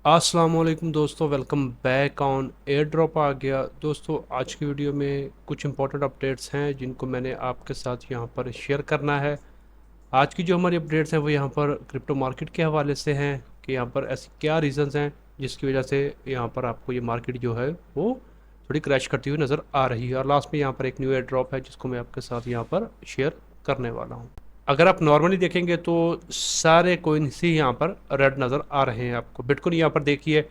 अस्सलाम वालेकुम दोस्तों, welcome back on air drop आ गया। दोस्तों आज की वीडियो में कुछ इंपॉर्टेंट अपडेट्स हैं जिनको मैंने आपके साथ यहाँ पर शेयर करना है। आज की जो हमारी अपडेट्स हैं वो यहाँ पर क्रिप्टो मार्केट के हवाले से हैं कि यहाँ पर ऐसे क्या रीज़न्स हैं जिसकी वजह से यहाँ पर आपको ये मार्केट जो है वो थोड़ी क्रैश करती हुई नज़र आ रही है। और लास्ट में यहाँ पर एक न्यू एयर ड्रॉप है जिसको मैं आपके साथ यहाँ पर शेयर करने वाला हूँ। अगर आप नॉर्मली देखेंगे तो सारे कोइंस ही यहाँ पर रेड नज़र आ रहे हैं आपको। बिटकॉइन यहाँ पर देखिए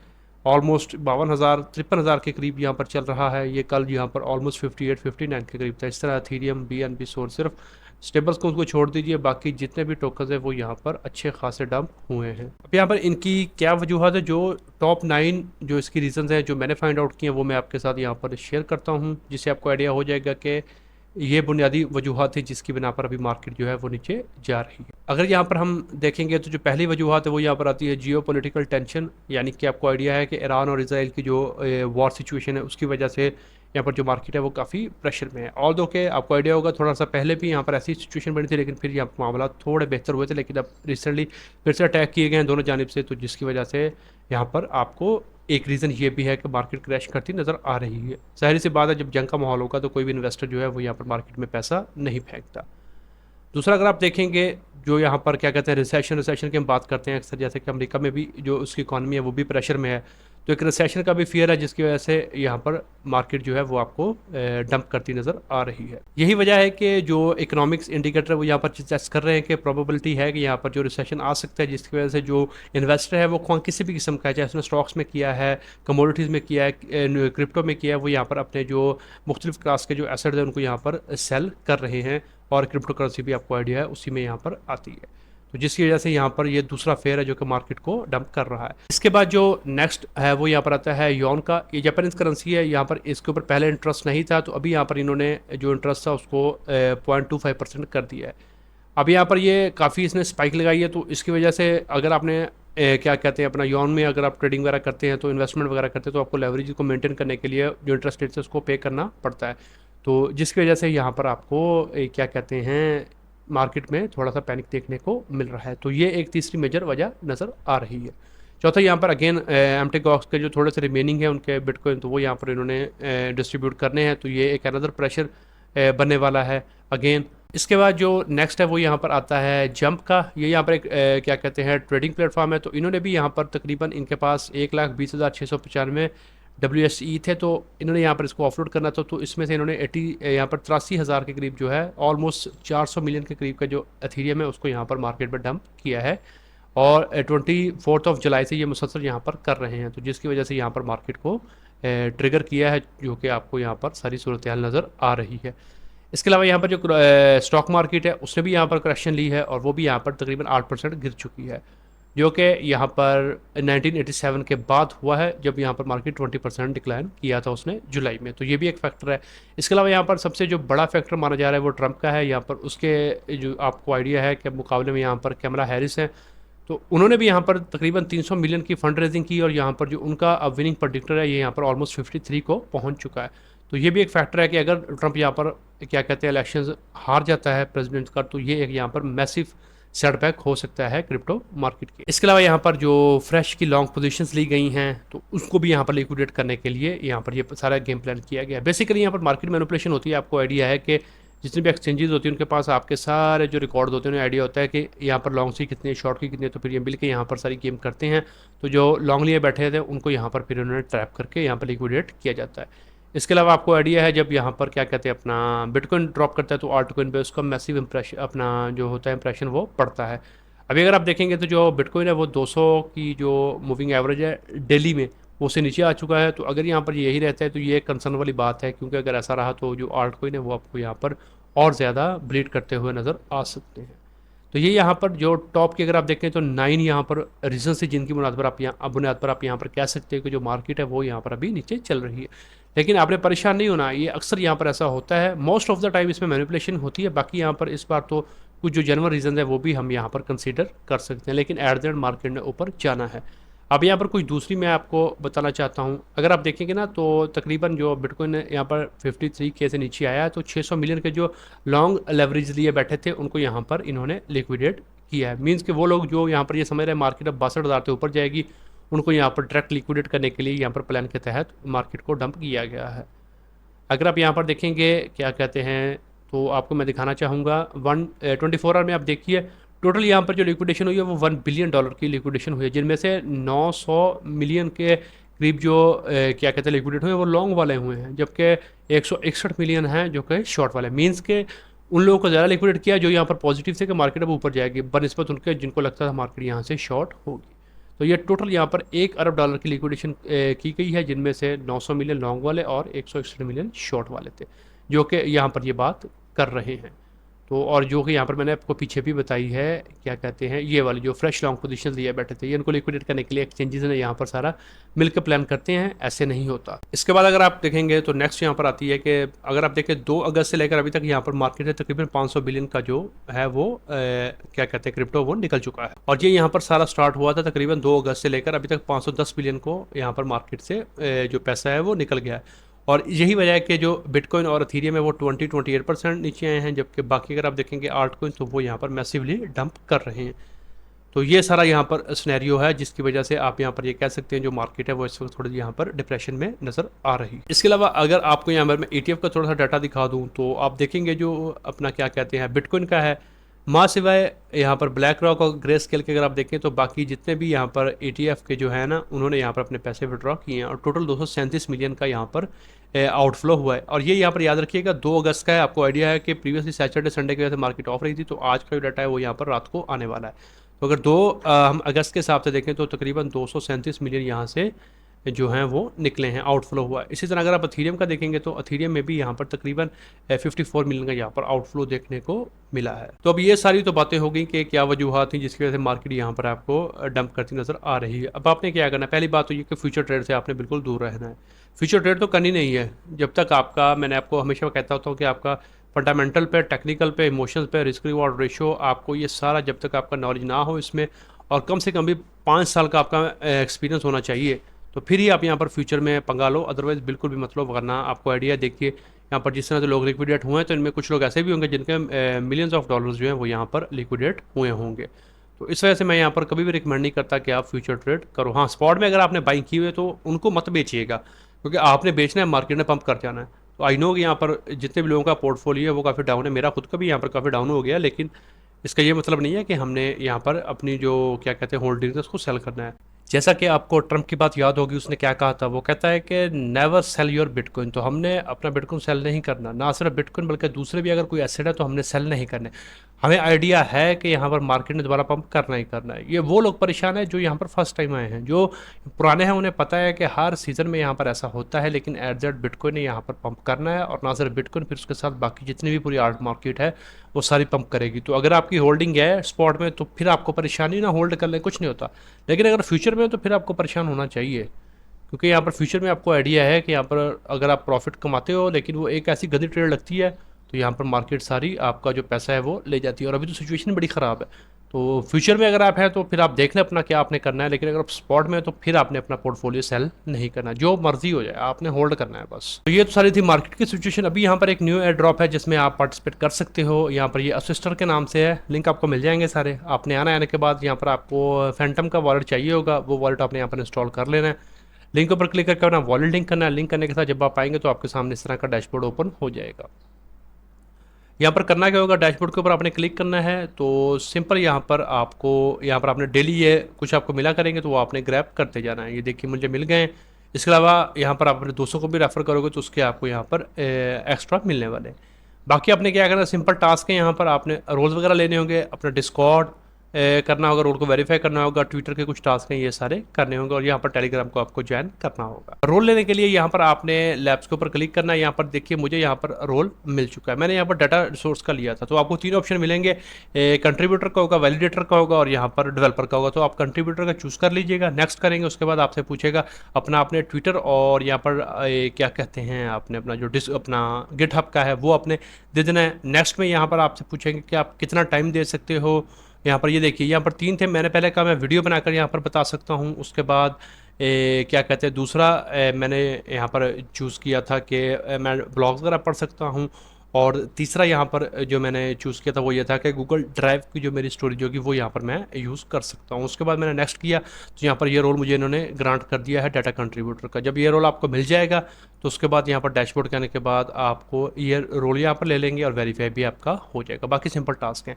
ऑलमोस्ट 52,000 53,000 के करीब यहाँ पर चल रहा है। ये कल यहाँ पर ऑलमोस्ट 58 59 के करीब था। इस तरह एथेरियम BNB सोर सिर्फ स्टेबल्स को उसको छोड़ दीजिए, बाकी जितने भी टोकन्स हैं वो यहाँ पर अच्छे खासे डंप हुए हैं। अब यहाँ पर इनकी क्या वजूहत है, जो टॉप 9 जो इसकी रीजंस हैं जो मैंने फाइंड आउट किए हैं वो मैं आपके साथ यहाँ पर शेयर करता हूँ, जिससे आपको आइडिया हो जाएगा कि ये बुनियादी वजूहत है जिसकी बिना पर अभी मार्केट जो है वो नीचे जा रही है। अगर यहाँ पर हम देखेंगे तो जो पहली वजूहत है वो यहाँ पर आती है जियो पोलिटिकल टेंशन, यानी कि आपको आइडिया है कि ईरान और इसराइल की जो वॉर सिचुएशन है उसकी वजह से यहाँ पर जो मार्केट है वो काफ़ी प्रेशर में है। ऑल दो के आपको आइडिया होगा थोड़ा सा पहले भी यहाँ पर ऐसी सिचुएशन बनी थी, लेकिन फिर यहाँ पर मामला थोड़े बेहतर हुए थे, लेकिन अब रिसेंटली फिर से अटैक किए गए हैं दोनों जानिब से, तो जिसकी वजह से यहाँ पर आपको एक रीज़न ये भी है कि मार्केट क्रैश करती नज़र आ रही है। ज़ाहिर सी बात है, जब जंग का माहौल होगा तो कोई भी इन्वेस्टर जो है वो यहाँ पर मार्केट में पैसा नहीं फेंकता। दूसरा अगर आप देखेंगे जो यहाँ पर क्या कहते हैं रिसेशन की हम बात करते हैं अक्सर, जैसे कि अमेरिका में भी जो उसकी इकॉनमी है वो भी प्रेशर में है, तो एक रिसेशन का भी फियर है जिसकी वजह से यहाँ पर मार्केट जो है वो आपको डंप करती नज़र आ रही है। यही वजह है कि जो इकोनॉमिक्स इंडिकेटर वो यहाँ पर चेक कर रहे हैं कि प्रोबेबिलिटी है कि यहाँ पर जो रिसेशन आ सकता है, जिसकी वजह से जो इन्वेस्टर है वो किसी भी किस्म का है, चाहे उसने स्टॉक्स में किया है, कमोडिटीज़ में किया है, क्रिप्टो में किया है, वो यहाँ पर अपने जो मुख्तलिफ क्लास के जो एसेट है उनको यहाँ पर सेल कर रहे हैं। और क्रिप्टो करेंसी भी आपको आइडिया है उसी में यहाँ पर आती है, तो जिसकी वजह से यहाँ पर ये दूसरा फेयर है जो कि मार्केट को डंप कर रहा है। इसके बाद जो नेक्स्ट है वो यहाँ पर आता है योन का। ये जापानीज करेंसी है, यहाँ पर इसके ऊपर पहले इंटरेस्ट नहीं था, तो अभी यहाँ पर इन्होंने जो इंटरेस्ट था उसको 0.25% कर दिया है। अब यहाँ पर ये काफ़ी इसने स्पाइक लगाई है, तो इसकी वजह से अगर आपने क्या कहते हैं अपना योन में अगर आप ट्रेडिंग वगैरह करते हैं तो इन्वेस्टमेंट वगैरह करते हैं तो आपको लेवरेज को मेंटेन करने के लिए जो इंटरेस्ट रेट है उसको पे करना पड़ता है, तो जिसकी वजह से यहाँ पर आपको क्या कहते हैं मार्केट में थोड़ा सा पैनिक देखने को मिल रहा है। तो ये एक तीसरी मेजर वजह नज़र आ रही है। चौथा यहाँ पर अगेन एम्प्टी गॉक्स के जो थोड़े से रिमेनिंग है उनके बिटकॉइन, तो वो यहाँ पर इन्होंने डिस्ट्रीब्यूट करने हैं, तो ये एक अनदर प्रेशर बनने वाला है अगेन। इसके बाद जो नेक्स्ट है वो यहाँ पर आता है जंप का। ये यहाँ पर एक क्या कहते हैं ट्रेडिंग प्लेटफॉर्म है, तो इन्होंने भी यहाँ पर तकरीबन इनके पास 1,20,695 WSE थे, तो इन्होंने यहाँ पर इसको ऑफलोड करना था, तो इसमें से इन्होंने 80 यहाँ पर 83,000 के करीब जो है ऑलमोस्ट 400 मिलियन के करीब का जो एथीरियम है उसको यहाँ पर मार्केट में डंप किया है। और 24 जुलाई से ये मुसलसल यहाँ पर कर रहे हैं, तो जिसकी वजह से यहाँ पर मार्केट को ट्रिगर किया है, जो कि आपको यहाँ पर सारी सूरत हाल नज़र आ रही है। इसके अलावा यहाँ पर जो स्टॉक मार्केट है उसने भी यहाँ पर करेक्शन ली है और वो भी यहाँ पर तकरीबन 8% गिर चुकी है, जो कि यहाँ पर 1987 के बाद हुआ है जब यहाँ पर मार्केट 20% डिक्लाइन किया था उसने जुलाई में, तो ये भी एक फैक्टर है। इसके अलावा यहाँ पर सबसे जो बड़ा फैक्टर माना जा रहा है वो ट्रंप का है। यहाँ पर उसके जो आपको आइडिया है कि मुकाबले में यहाँ पर कैमरा हैरिस हैं, तो उन्होंने भी यहाँ पर तकरीबन 300 मिलियन की फंड रेजिंग की और यहाँ पर जो उनका अब विनिंग प्रेडिक्टर है ये यहाँ पर ऑलमोस्ट 53 को पहुँच चुका है। तो ये भी एक फैक्टर है कि अगर ट्रंप यहाँ पर क्या कहते हैं इलेक्शन हार जाता है प्रेसिडेंट का, तो ये एक यहाँ पर मैसिव सेटबैक हो सकता है क्रिप्टो मार्केट के। इसके अलावा यहाँ पर जो फ्रेश की लॉन्ग पोजीशंस ली गई हैं तो उसको भी यहाँ पर लिक्विडेट करने के लिए यहाँ पर ये सारा गेम प्लान किया गया है। बेसिकली यहाँ पर मार्केट मैनिपुलेशन होती है। आपको आइडिया है कि जितनी भी एक्सचेंजेस होती हैं उनके पास आपके सारे जो रिकॉर्ड होते हैं उन्हें आइडिया होता है कि यहाँ पर लॉन्ग सी कितनी है, शॉर्ट की कितनी है, तो फिर ये मिल के यहाँ पर सारी गेम करते हैं। तो जो लॉन्ग लिए बैठे थे उनको यहाँ पर फिर उन्होंने ट्रैप करके यहाँ पर लिक्विडेट किया जाता है। इसके अलावा आपको आइडिया है जब यहाँ पर क्या कहते हैं अपना बिटकॉइन ड्रॉप करता है तो आल्ट कॉइन पे उसका मैसिव इंप्रेशन अपना जो होता है इंप्रेशन वो पड़ता है। अभी अगर आप देखेंगे तो जो बिटकॉइन है वो 200 की जो मूविंग एवरेज है डेली में वो से नीचे आ चुका है, तो अगर यहाँ पर यही रहता है तो ये कंसर्न वाली बात है, क्योंकि अगर ऐसा रहा तो जो आल्ट कॉइन है वो आपको यहाँ पर और ज़्यादा ब्लीड करते हुए नज़र आ सकते हैं। तो ये यहाँ पर जो टॉप की अगर आप देखें तो 9 यहाँ पर रीजन से जिनकी बुनियाद पर आप यहाँ पर कह सकते हैं कि जो मार्केट है वो यहाँ पर अभी नीचे चल रही है। लेकिन आपने परेशान नहीं होना, ये अक्सर यहाँ पर ऐसा होता है, मोस्ट ऑफ द टाइम इसमें मैनिपुलेशन होती है। बाकी यहाँ पर इस बार तो कुछ जो जनरल रीजन है वो भी हम यहाँ पर कंसीडर कर सकते हैं, लेकिन एट द एंड मार्केट ने ऊपर जाना है। अब यहाँ पर कुछ दूसरी मैं आपको बताना चाहता हूँ। अगर आप देखेंगे ना तो तकरीबन जो बिटकॉइन यहाँ पर 53K से नीचे आया है, तो 600 मिलियन के जो लॉन्ग लेवरेज लिए बैठे थे उनको यहाँ पर इन्होंने लिक्विडेट किया है। मीन्स कि वो लोग जो यहाँ पर ये समझ रहे हैं मार्केट अब 62,000 से ऊपर जाएगी, उनको यहाँ पर डायरेक्ट लिक्विडेट करने के लिए यहाँ पर प्लान के तहत मार्केट को डंप किया गया है। अगर आप यहाँ पर देखेंगे क्या कहते हैं, तो आपको मैं दिखाना चाहूँगा 124 आवर में आप देखिए टोटल यहाँ पर जो लिक्विडेशन हुई है वो $1 बिलियन की लिक्विडेशन हुई है, जिनमें से 900 मिलियन के करीब जो क्या कहते हैं लिक्विडेट हुए वो लॉन्ग वाले हुए हैं, जबकि 161 मिलियन हैं जो कि शॉर्ट वाले। मीन्स के उन लोगों को ज़्यादा लिक्विडेट किया जो यहाँ पर पॉजिटिव थे कि मार्केट अब ऊपर जाएगी बनस्पत उनके जिनको लगता था मार्केट यहाँ से शॉर्ट होगी। तो ये टोटल यहाँ पर $1 अरब की लिक्विडेशन की गई है, जिनमें से 900 मिलियन लॉन्ग वाले और 161 मिलियन शॉर्ट वाले थे जो कि यहाँ पर ये बात कर रहे हैं। तो और जो कि यहाँ पर मैंने आपको पीछे भी बताई है क्या कहते हैं, ये वाली जो फ्रेश लॉन्ग पोजीशन लिए बैठे थे ये इनको लिक्विडेट करने के लिए एक्सचेंजेस ने यहाँ पर सारा मिलकर प्लान करते हैं, ऐसे नहीं होता। इसके बाद अगर आप देखेंगे तो नेक्स्ट यहाँ पर आती है कि अगर आप देखें 2 अगस्त से लेकर अभी तक यहाँ पर मार्केट है तकरीबन 500 बिलियन का जो है वो क्या कहते हैं क्रिप्टो वो निकल चुका है। और ये यहाँ पर सारा स्टार्ट हुआ था तकरीबन 2 अगस्त से लेकर अभी तक 510 बिलियन को यहाँ पर मार्केट से जो पैसा है वो निकल गया है। और यही वजह है कि जो बिटकॉइन और अथीरियम है वो 28% नीचे आए हैं, जबकि बाकी अगर आप देखेंगे आल्ट कॉइन तो वो यहाँ पर मैसिवली डंप कर रहे हैं। तो ये सारा यहाँ पर सिनेरियो है जिसकी वजह से आप यहाँ पर ये कह सकते हैं जो मार्केट है वो इस वक्त थोड़ी यहाँ पर डिप्रेशन में नज़र आ रही है। इसके अलावा अगर आपको यहाँ पर मैं ETF का थोड़ा सा डाटा दिखा दूँ तो आप देखेंगे जो अपना क्या कहते हैं बिटकॉइन का है, माँ सिवाय यहाँ पर ब्लैक रॉक और ग्रे स्केल के अगर आप देखें तो बाकी जितने भी यहाँ पर ETF के जो है ना उन्होंने यहाँ पर अपने पैसे विड्रॉ किए हैं और टोटल 237 मिलियन का यहाँ पर आउटफ्लो हुआ है। और ये यहाँ पर याद रखिएगा 2 अगस्त का है। आपको आइडिया है कि प्रीवियसली सैटरडे संडे की वजह से मार्केट ऑफ रही थी, तो आज का जो डाटा है वो यहाँ पर रात को आने वाला है। तो अगर 2 हम अगस्त के हिसाब से देखें तो तकरीबन 237 मिलियन यहाँ से जो हैं वो निकले हैं, आउटफ्लो हुआ है। इसी तरह अगर आप अथीरियम का देखेंगे तो अथीरियम में भी यहाँ पर तकरीबन 54 मिलियन का यहाँ पर आउटफ्लो देखने को मिला है। तो अब ये सारी तो बातें हो गई कि क्या वजूहत थी जिसकी वजह से मार्केट यहाँ पर आपको डंप करती नज़र आ रही है। अब आपने क्या करना है, पहली बात तो ये कि फ्यूचर ट्रेड से आपने बिल्कुल दूर रहना है। फ्यूचर ट्रेड तो करनी नहीं है जब तक आपका, मैंने आपको हमेशा कहता होता हूँ कि आपका फंडामेंटल पे, टेक्निकल पे, इमोशंस पे, रिस्क रिवॉर्ड रेशो, आपको ये सारा जब तक आपका नॉलेज ना हो इसमें और कम से कम भी 5 साल का आपका एक्सपीरियंस होना चाहिए, तो फिर ही आप यहाँ पर फ्यूचर में पंगा लो, अदरवाइज़ बिल्कुल भी मतलब वरना आपको आइडिया देखिए यहाँ पर जिस तरह से लोग लिक्विडेट हुए हैं तो इनमें कुछ लोग ऐसे भी होंगे जिनके मिलियंस ऑफ डॉलर्स जो हैं वो यहाँ पर लिक्विडेट हुए होंगे। तो इस वजह से मैं यहाँ पर कभी भी रिकमेंड नहीं करता कि आप फ्यूचर ट्रेड करो। हाँ, स्पॉट में अगर आपने बाइंग की हुई है तो उनको मत बेचिएगा, क्योंकि आपने बेचना है, मार्केट ने पंप कर जाना है। तो आई नो कि यहाँ पर जितने भी लोगों का पोर्टफोलियो है वो काफ़ी डाउन है, मेरा खुद का भी यहाँ पर काफ़ी डाउन हो गया, लेकिन इसका ये मतलब नहीं है कि हमने यहाँ पर अपनी जो क्या कहते हैं होल्डिंग्स है उसको सेल करना है। जैसा कि आपको ट्रम्प की बात याद होगी, उसने क्या कहा था, वो कहता है कि नेवर सेल योर बिटकॉइन। तो हमने अपना बिटकॉइन सेल नहीं करना, ना सिर्फ बिटकॉइन बल्कि दूसरे भी अगर कोई एसेट है तो हमने सेल नहीं करने। हमें आइडिया है कि यहाँ पर मार्केट ने दोबारा पंप करना ही करना है। ये वो लोग परेशान है जो यहाँ पर फर्स्ट टाइम आए हैं, जो पुराने हैं उन्हें पता है कि हर सीज़न में यहाँ पर ऐसा होता है, लेकिन एट दैट बिटकॉइन ने यहाँ पर पंप करना है और ना सिर्फ बिटकॉइन, फिर उसके साथ बाकी जितनी भी पूरी आर्ट मार्केट है वो सारी पंप करेगी। तो अगर आपकी होल्डिंग है स्पॉट में तो फिर आपको परेशानी ना, होल्ड कर ले कुछ नहीं होता, लेकिन अगर फ्यूचर में तो फिर आपको परेशान होना चाहिए, क्योंकि यहाँ पर फ्यूचर में आपको आइडिया है कि यहाँ पर अगर आप प्रॉफिट कमाते हो लेकिन वो एक ऐसी गंदी ट्रेड लगती है तो यहाँ पर मार्केट सारी आपका जो पैसा है वो ले जाती है। और अभी तो सिचुएशन बड़ी ख़राब है, तो फ्यूचर में अगर आप हैं तो फिर आप देख लें अपना क्या आपने करना है, लेकिन अगर आप स्पॉट में है तो फिर आपने अपना पोर्टफोलियो सेल नहीं करना, जो मर्जी हो जाए आपने होल्ड करना है बस। तो ये तो सारी थी मार्केट की सिचुएशन। अभी यहाँ पर एक न्यू एयर ड्रॉप है जिसमें आप पार्टिसिपेट कर सकते हो। यहाँ पर ये असिस्टर के नाम से है, लिंक आपको मिल जाएंगे सारे। आपने आने के बाद यहाँ पर आपको फैंटम का वॉलेट चाहिए होगा, वो वॉलेट आपने यहाँ पर इंस्टॉल कर लेना है। लिंक पर क्लिक करके अपना वॉलेट लिंक करना है। लिंक करने के साथ जब आप आएंगे तो आपके सामने इस तरह का डैशबोर्ड ओपन हो जाएगा। यहाँ पर करना क्या होगा, डैशबोर्ड के ऊपर आपने क्लिक करना है। तो सिंपल यहाँ पर आपने डेली ये कुछ आपको मिला करेंगे तो वो आपने ग्रैब करते जाना है। ये देखिए मुझे मिल गए। इसके अलावा यहाँ पर आप अपने दोस्तों को भी रेफ़र करोगे तो उसके आपको यहाँ पर एक्स्ट्रा मिलने वाले हैं। बाकी आपने क्या करना, सिंपल टास्क है, यहाँ पर आपने रोल्स वगैरह लेने होंगे, अपना डिस्कॉर्ड करना होगा, रोल को वेरीफाई करना होगा, ट्विटर के कुछ टास्क हैं ये सारे करने होंगे, और यहाँ पर टेलीग्राम को आपको ज्वाइन करना होगा। रोल लेने के लिए यहाँ पर आपने लैब्स के ऊपर क्लिक करना है। यहाँ पर देखिए मुझे यहाँ पर रोल मिल चुका है, मैंने यहाँ पर डाटा रिसोर्स का लिया था। तो आपको 3 ऑप्शन मिलेंगे, कंट्रीब्यूटर का होगा, वैलिडेटर का होगा और यहाँ पर डेवलपर का होगा। तो आप कंट्रीब्यूटर का चूज़ कर लीजिएगा, नेक्स्ट करेंगे, उसके बाद आपसे पूछेगा अपने ट्विटर और यहाँ पर क्या कहते हैं आपने अपना गिटहब का है वो आपने दे देना है। नेक्स्ट में यहाँ पर आपसे पूछेंगे कि आप कितना टाइम दे सकते हो। यहाँ पर ये देखिए यहाँ पर 3 थे, मैंने पहले कहा मैं वीडियो बनाकर यहाँ पर बता सकता हूँ। उसके बाद क्या कहते हैं दूसरा मैंने यहाँ पर चूज़ किया था कि मैं ब्लॉग्स वगैरह पढ़ सकता हूँ। और तीसरा यहाँ पर जो मैंने चूज़ किया था वो ये था कि गूगल ड्राइव की जो मेरी स्टोरेज होगी वो यहाँ पर मैं यूज़ कर सकता हूँ। उसके बाद मैंने नेक्स्ट किया तो यहाँ पर ये रोल मुझे इन्होंने ग्रांट कर दिया है डाटा कंट्रीब्यूटर का। जब ये रोल आपको मिल जाएगा तो उसके बाद यहाँ पर डैशबोर्ड के आने के बाद आपको ये रोल यहाँ पर ले लेंगे और वेरीफाई भी आपका हो जाएगा। बाकी सिंपल टास्क हैं,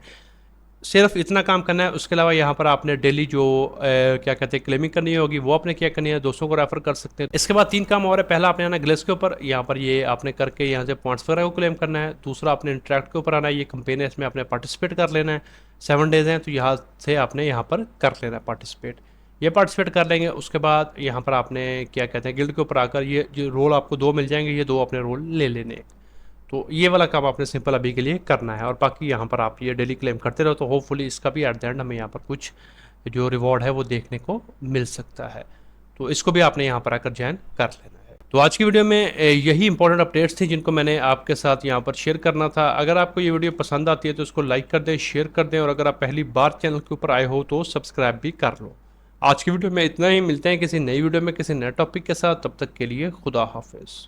सिर्फ इतना काम करना है। उसके अलावा यहाँ पर आपने डेली जो क्या कहते हैं क्लेमिंग करनी होगी वो आपने क्या करनी है, दोस्तों को रेफर कर सकते हैं। इसके बाद 3 काम और है। पहला आपने आना ग्लेस के ऊपर, यहाँ पर ये आपने करके यहाँ से पॉइंट्स वगैरह को क्लेम करना है। दूसरा आपने इंटरेक्ट के ऊपर आना है, ये कंपेन है इसमें आपने पार्टिसिपेट कर लेना है। 7 डेज़ हैं तो यहाँ से आपने यहाँ पर कर लेना है पार्टिसिपेट। ये पार्टिसिपेट कर लेंगे उसके बाद यहाँ पर आपने क्या कहते हैं गिल्ड के ऊपर आकर ये जो रोल आपको 2 मिल जाएंगे, ये 2 अपने रोल ले लेने। तो ये वाला काम आपने सिंपल अभी के लिए करना है और बाकी यहाँ पर आप ये डेली क्लेम करते रहो तो होपफुली इसका भी एट द एंड हमें यहाँ पर कुछ जो रिवॉर्ड है वो देखने को मिल सकता है। तो इसको भी आपने यहाँ पर आकर ज्वाइन कर लेना है। तो आज की वीडियो में यही इंपॉर्टेंट अपडेट्स थी जिनको मैंने आपके साथ यहाँ पर शेयर करना था। अगर आपको ये वीडियो पसंद आती है तो इसको लाइक कर दें, शेयर कर दें और अगर आप पहली बार चैनल के ऊपर आए हो तो सब्सक्राइब भी कर लो। आज की वीडियो में इतना ही, मिलते हैं किसी नई वीडियो में किसी नए टॉपिक के साथ, तब तक के लिए खुदा हाफिज़।